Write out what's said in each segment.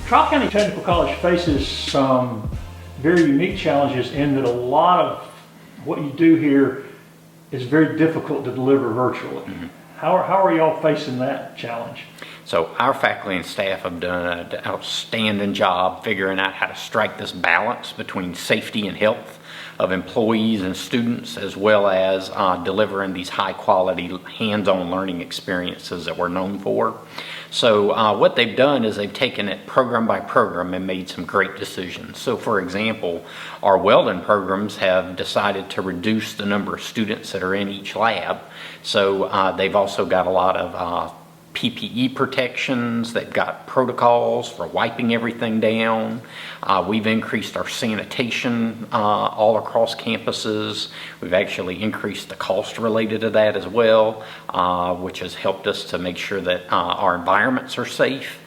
Tri-County Technical College faces some very unique challenges in that a lot of what you do here is very difficult to deliver virtually. Mm-hmm. How are y'all facing that challenge? So our faculty and staff have done an outstanding job figuring out how to strike this balance between safety and health of employees and students, as well as delivering these high quality hands-on learning experiences that we're known for. So what they've done is they've taken it program by program and made some great decisions. So for example, our welding programs have decided to reduce the number of students that are in each lab. So they've also got a lot of PPE protections. They've got protocols for wiping everything down. We've increased our sanitation all across campuses. We've actually increased the cost related to that as well, which has helped us to make sure that our environments are safe.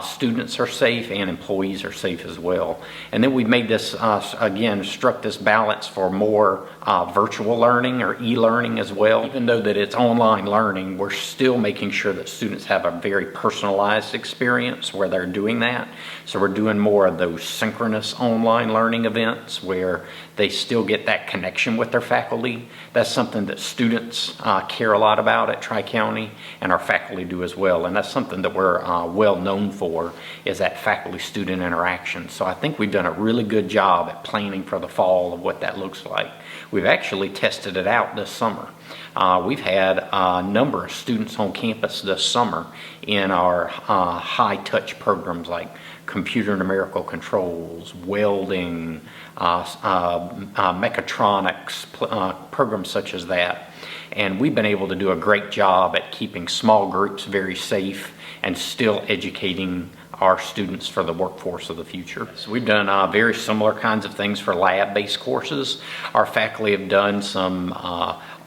Students are safe and employees are safe as well. And then we've made this, again, struck this balance for more virtual learning or e-learning as well. Even though that it's online learning, we're still making sure that students have a very personalized experience where they're doing that. So we're doing more of those synchronous online learning events where they still get that connection with their faculty. That's something that students care a lot about at Tri-County, and our faculty do as well. And that's something that we're well known for, is that faculty-student interaction. So I think we've done a really good job at planning for the fall of what that looks like. We've actually tested it out this summer. We've had a number of students on campus this summer in our high-touch programs like computer numerical controls, welding, mechatronics, programs such as that. And we've been able to do a great job at keeping small groups very safe and still educating our students for the workforce of the future. So we've done very similar kinds of things for lab-based courses. Our faculty have done some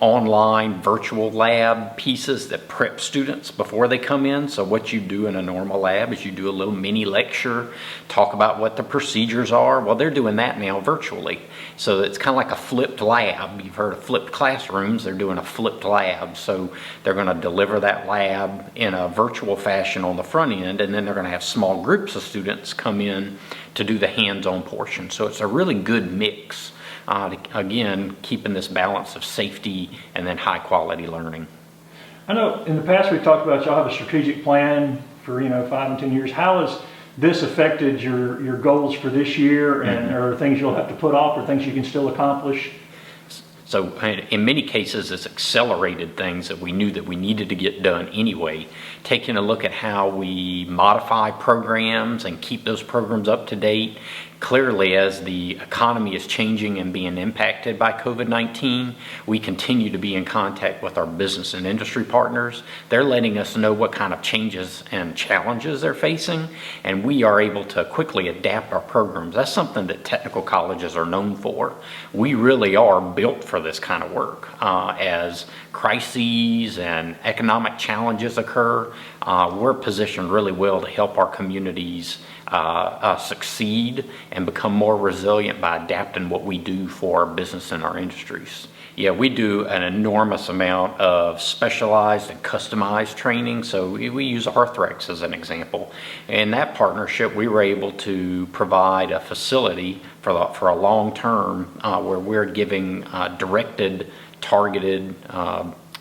online virtual lab pieces that prep students before they come in. So what you do in a normal lab is you do a little mini lecture, talk about what the procedures are. Well, they're doing that now virtually. So it's kind of like a flipped lab. You've heard of flipped classrooms. They're doing a flipped lab. So they're going to deliver that lab in a virtual fashion on the front end, and then they're going to have small groups of students come in to do the hands-on portion. So it's a really good mix. Again, keeping this balance of safety and then high quality learning. I know in the past we've talked about y'all have a strategic plan for 5 and 10 years. How has this affected your goals for this year, and are things you'll have to put off or things you can still accomplish? So in many cases, it's accelerated things that we knew that we needed to get done anyway. Taking a look at how we modify programs and keep those programs up to date. Clearly, as the economy is changing and being impacted by COVID-19, we continue to be in contact with our business and industry partners. They're letting us know what kind of changes and challenges they're facing, and we are able to quickly adapt our programs. That's something that technical colleges are known for. We really are built for this kind of work. As crises and economic challenges occur, we're positioned really well to help our communities succeed and become more resilient by adapting what we do for our business and our industries. Yeah, we do an enormous amount of specialized and customized training. So we use Arthrex as an example. In that partnership, we were able to provide a facility for a long term where we're giving directed, targeted,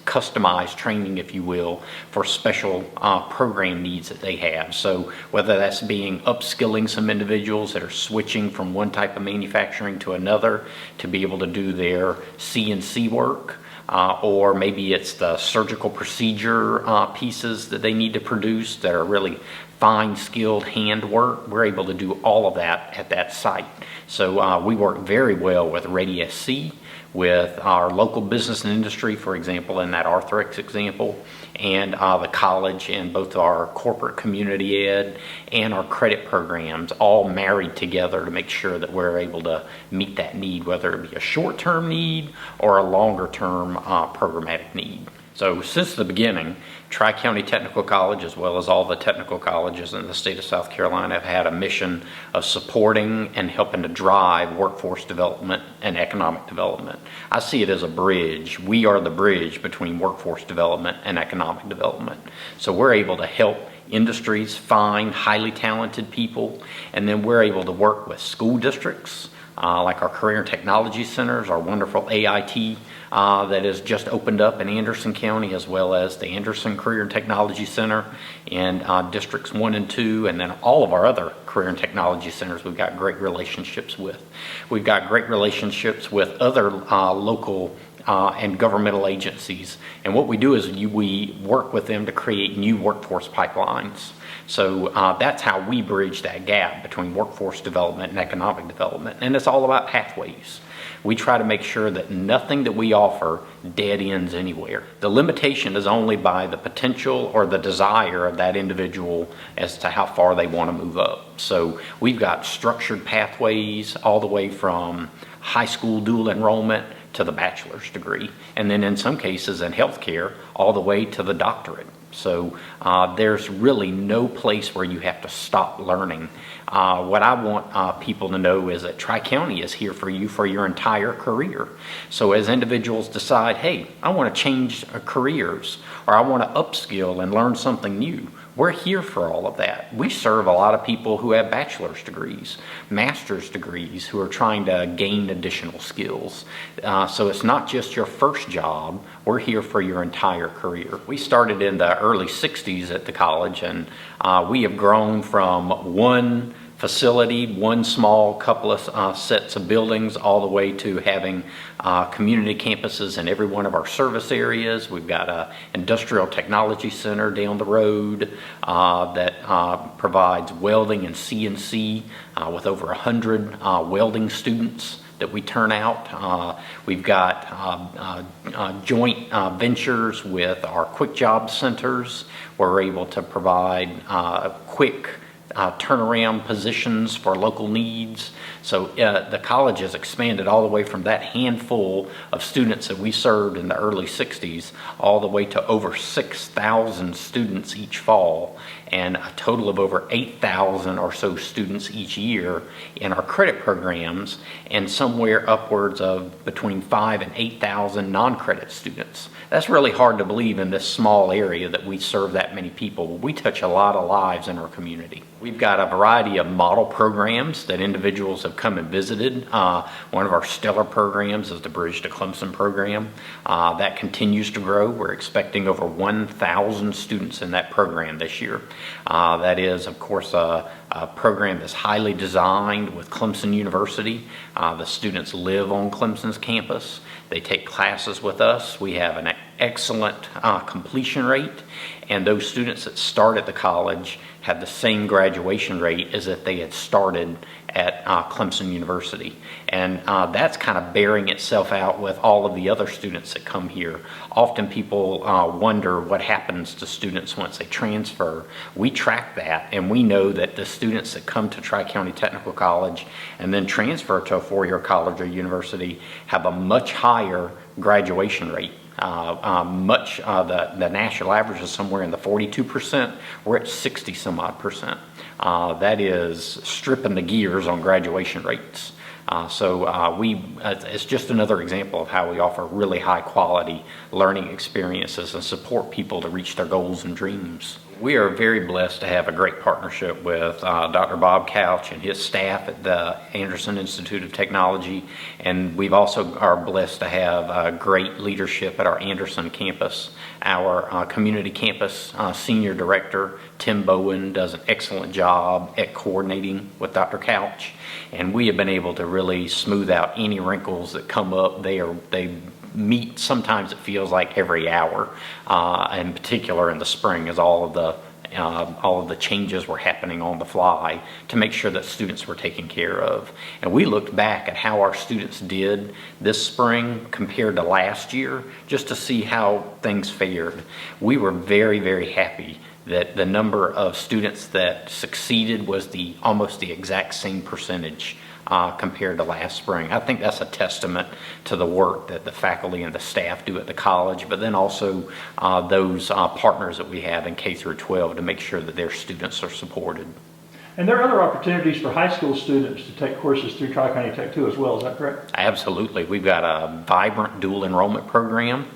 customized training, if you will, for special program needs that they have. So whether that's being upskilling some individuals that are switching from one type of manufacturing to another to be able to do their CNC work, or maybe it's the surgical procedure pieces that they need to produce that are really fine skilled hand work, we're able to do all of that at that site. So we work very well with Ready SC, with our local business and industry, for example, in that Arthrex example, and the college and both our corporate community ed and our credit programs all married together to make sure that we're able to meet that need, whether it be a short-term need or a longer-term programmatic need. So since the beginning, Tri-County Technical College, as well as all the technical colleges in the state of South Carolina, have had a mission of supporting and helping to drive workforce development and economic development. I see it as a bridge. We are the bridge between workforce development and economic development. So we're able to help industries find highly talented people, and then we're able to work with school districts, like our Career and Technology Centers, our wonderful AIT that has just opened up in Anderson County, as well as the Anderson Career and Technology Center in Districts 1 and 2, and then all of our other Career and Technology Centers we've got great relationships with. We've got great relationships with other local and governmental agencies, and what we do is we work with them to create new workforce pipelines. So that's how we bridge that gap between workforce development and economic development, and it's all about pathways. We try to make sure that nothing that we offer dead ends anywhere. The limitation is only by the potential or the desire of that individual as to how far they want to move up. So we've got structured pathways all the way from high school dual enrollment to the bachelor's degree, and then in some cases in healthcare all the way to the doctorate. So there's really no place where you have to stop learning. What I want people to know is that Tri-County is here for you for your entire career. So as individuals decide, hey, I want to change careers, or I want to upskill and learn something new, we're here for all of that. We serve a lot of people who have bachelor's degrees, master's degrees, who are trying to gain additional skills. So it's not just your first job, we're here for your entire career. We started in the early 60s at the college, and we have grown from one facility, one small couple of sets of buildings, all the way to having community campuses in every one of our service areas. We've got an industrial technology center down the road that provides welding and CNC with over 100 welding students that we turn out. We've got joint ventures with our quick job centers. We're able to provide quick turnaround positions for local needs. So the college has expanded all the way from that handful of students that we served in the early 60s all the way to over 6,000 students each fall, and a total of over 8,000 or so students each year in our credit programs, and somewhere upwards of between 5,000 and 8,000 non-credit students. That's really hard to believe in this small area that we serve that many people. We touch a lot of lives in our community. We've got a variety of model programs that individuals have come and visited. One of our stellar programs is the Bridge to Clemson program. That continues to grow. We're expecting over 1,000 students in that program this year. That is, of course, a program that's highly designed with Clemson University. The students live on Clemson's campus. They take classes with us. We have an excellent completion rate, and those students that start at the college have the same graduation rate as if they had started at Clemson University. And that's kind of bearing itself out with all of the other students that come here. Often people wonder what happens to students once they transfer. We track that, and we know that the students that come to Tri-County Technical College and then transfer to a four-year college or university have a much higher graduation rate. The national average is somewhere in the 42%. We're at 60 some odd percent. That is stripping the gears on graduation rates. It's just another example of how we offer really high quality learning experiences and support people to reach their goals and dreams. We are very blessed to have a great partnership with Dr. Bob Couch and his staff at the Anderson Institute of Technology, and we've also are blessed to have great leadership at our Anderson campus. Our community campus senior director, Tim Bowen, does an excellent job at coordinating with Dr. Couch, and we have been able to really smooth out any wrinkles that come up. They meet, sometimes it feels like every hour, in particular in the spring, as all of the changes were happening on the fly to make sure that students were taken care of. And we looked back at how our students did this spring compared to last year just to see how things fared. We were very, very happy that the number of students that succeeded was almost the exact same percentage compared to last spring. I think that's a testament to the work that the faculty and the staff do at the college, but then also those partners that we have in K through 12 to make sure that their students are supported. And there are other opportunities for high school students to take courses through Tri-County Tech too as well, is that correct? Absolutely. We've got a vibrant dual enrollment program.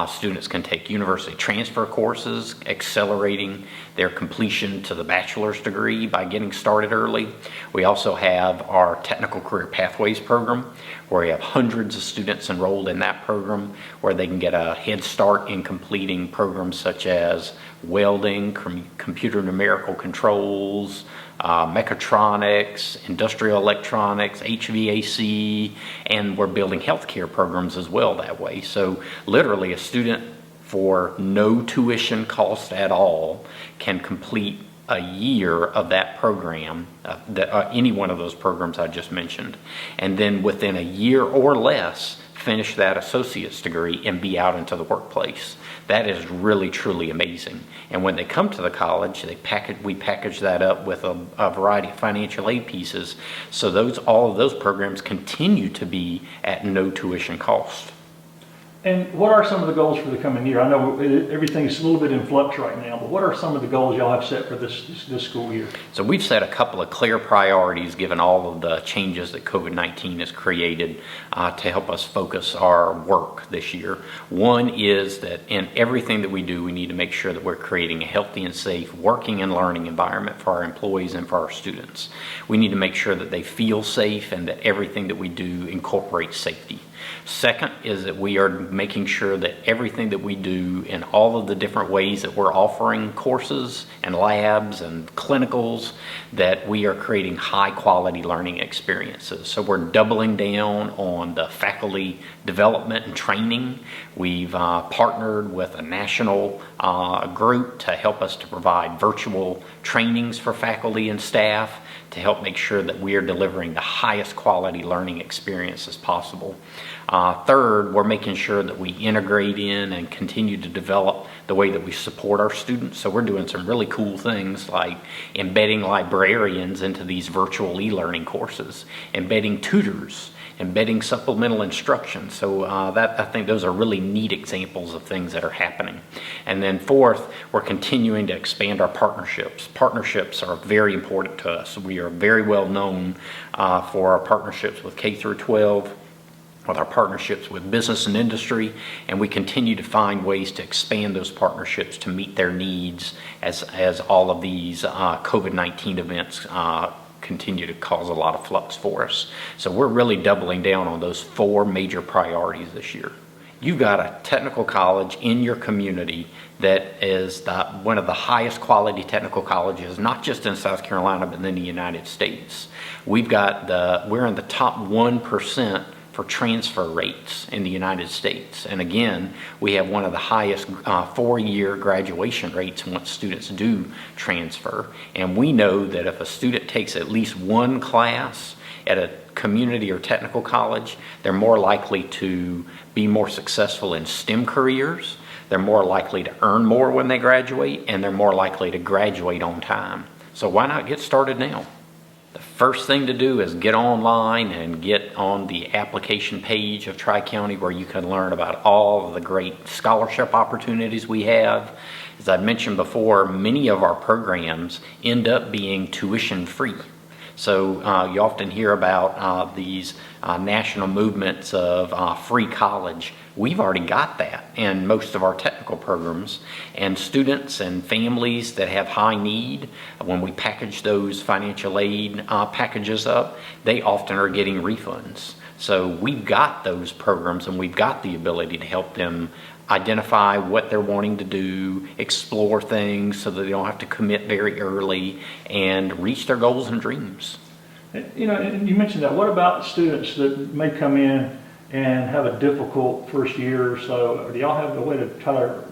Students can take university transfer courses, accelerating their completion to the bachelor's degree by getting started early. We also have our technical career pathways program, where we have hundreds of students enrolled in that program, where they can get a head start in completing programs such as welding, computer numerical controls, mechatronics, industrial electronics, HVAC, and we're building healthcare programs as well that way. So literally a student for no tuition cost at all can complete a year of that program, any one of those programs I just mentioned, and then within a year or less finish that associate's degree and be out into the workplace. That is really, truly amazing. And when they come to the college, we package that up with a variety of financial aid pieces. So all of those programs continue to be at no tuition cost. And what are some of the goals for the coming year? I know everything's a little bit in flux right now, but what are some of the goals y'all have set for this school year? So we've set a couple of clear priorities given all of the changes that COVID-19 has created to help us focus our work this year. One is that in everything that we do, we need to make sure that we're creating a healthy and safe working and learning environment for our employees and for our students. We need to make sure that they feel safe and that everything that we do incorporates safety. Second is that we are making sure that everything that we do in all of the different ways that we're offering courses and labs and clinicals, that we are creating high quality learning experiences. So we're doubling down on the faculty development and training. We've partnered with a national group to help us to provide virtual trainings for faculty and staff to help make sure that we are delivering the highest quality learning experiences possible. Third, we're making sure that we integrate in and continue to develop the way that we support our students. So we're doing some really cool things like embedding librarians into these virtual e-learning courses, embedding tutors, embedding supplemental instruction. So I think those are really neat examples of things that are happening. And then fourth, we're continuing to expand our partnerships. Partnerships are very important to us. We are very well known for our partnerships with K through 12, with our partnerships with business and industry, and we continue to find ways to expand those partnerships to meet their needs as all of these COVID-19 events continue to cause a lot of flux for us. So we're really doubling down on those four major priorities this year. You've got a technical college in your community that is one of the highest quality technical colleges, not just in South Carolina, but in the United States. We're in the top 1% for transfer rates in the United States. And again, we have one of the highest four-year graduation rates once students do transfer. And we know that if a student takes at least one class at a community or technical college, they're more likely to be more successful in STEM careers, they're more likely to earn more when they graduate, and they're more likely to graduate on time. So why not get started now? The first thing to do is get online and get on the application page of Tri-County, where you can learn about all of the great scholarship opportunities we have. As I mentioned before, many of our programs end up being tuition free. So you often hear about these national movements of free college. We've already got that in most of our technical programs, and students and families that have high need, when we package those financial aid packages up, they often are getting refunds. So we've got those programs, and we've got the ability to help them identify what they're wanting to do, explore things so that they don't have to commit very early, and reach their goals and dreams. You know, and you mentioned that. What about students that may come in and have a difficult first year or so? Do y'all have a way to try to,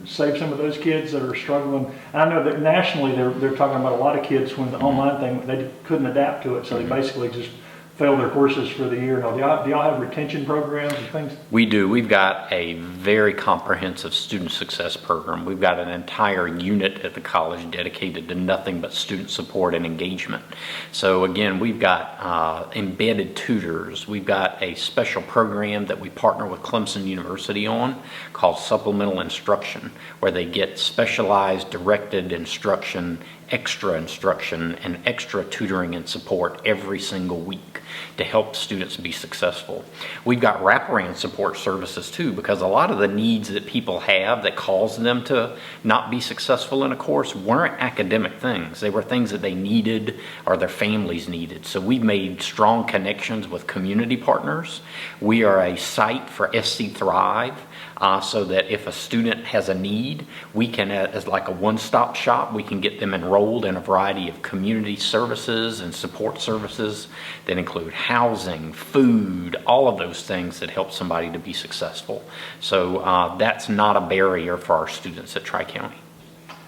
save some of those kids that are struggling? And I know that nationally they're talking about a lot of kids when the online thing, they couldn't adapt to it, so they basically just failed their courses for the year. Now, do y'all have retention programs and things? We do. We've got a very comprehensive student success program. We've got an entire unit at the college dedicated to nothing but student support and engagement. So again, we've got embedded tutors. We've got a special program that we partner with Clemson University on called supplemental instruction, where they get specialized directed instruction extra instruction and extra tutoring and support every single week to help students be successful. We've got wraparound support services too, because a lot of the needs that people have that cause them to not be successful in a course weren't academic things. They were things that they needed or their families needed. So we've made strong connections with community partners. We are a site for SC Thrive. So that if a student has a need, we can, as like a one-stop shop, we can get them enrolled in a variety of community services and support services that include housing, food, all of those things that help somebody to be successful. So that's not a barrier for our students at Tri-County.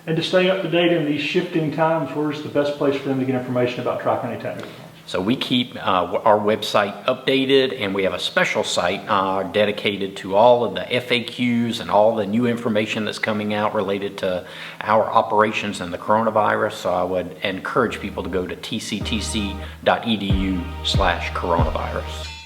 And to stay up to date in these shifting times, where's the best place for them to get information about Tri-County Technical College? So we keep our website updated, and we have a special site dedicated to all of the FAQs and all the new information that's coming out related to our operations and the coronavirus. So I would encourage people to go to tctc.edu/coronavirus.